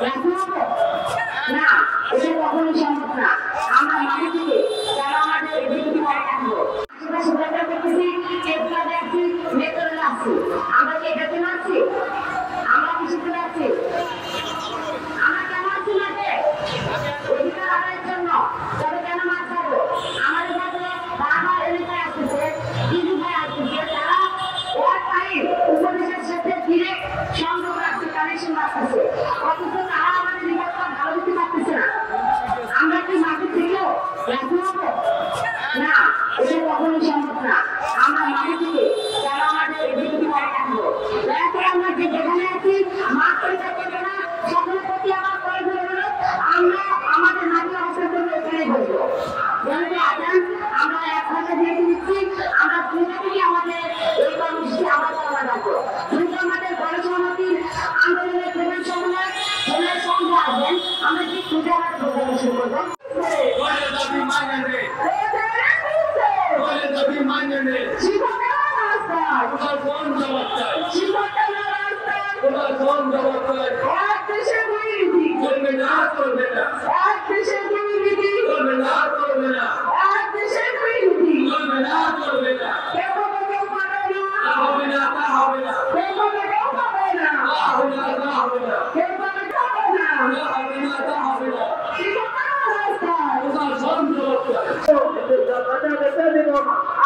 রাজি হবো না? এটা কখনোই সম্ভব না। আমরা মাটি থেকে কেন আমাদের এদিকে মনে রাখবো? আশেপাশে ব্যবহার করতেছি, কেসলাদে আছি, মেট্রোলে আছি, আমরা কি এটাতে আছি? আমরা কি শিখতে আছি? আমরা কেন আছি মাঠে? অধিকার আদায়ের জন্য। তবে কেন মাঠ ছাড়বো? আমাদের মধ্যে বারবার এলাকায় আসতেছে, দিদি ভাই আসতেছে, তারা ওর টাইম উপদেশের সাথে ডিরেক্ট সংযোগ রাখছে, কানেকশন রাখতেছে, অথচ তারা আমাদের রিপোর্টটা ভালো দিতে পারতেছে না। আমরা কি মাঠে থেকেও রাজি হবো না? এটা কখনোই সম্ভব না। আমরা মাঠে থেকে কেন আমাদের এদিকে মনে রাখবো? দয়া করে আমরা যে যেখানে আছি মাঠ পরিষ্কার করবো না। সকলের প্রতি আমার করে অনুরোধ, আমরা আমাদের মাটি অবস্থার জন্য এখানে বসবো। যেহেতু আছেন আমরা এক ঘন্টা দিয়ে দিচ্ছি, আমরা দুইটা থেকে আমাদের এই কর্মসূচি আবার চালানো রাখবো। কিন্তু আমাদের গণসংহতির আন্দোলনের প্রধান সমন্বয় জেলার সঙ্গে আসবেন, আমরা ঠিক দুটো আমাদের প্রোগ্রাম শুরু করবো।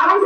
আমি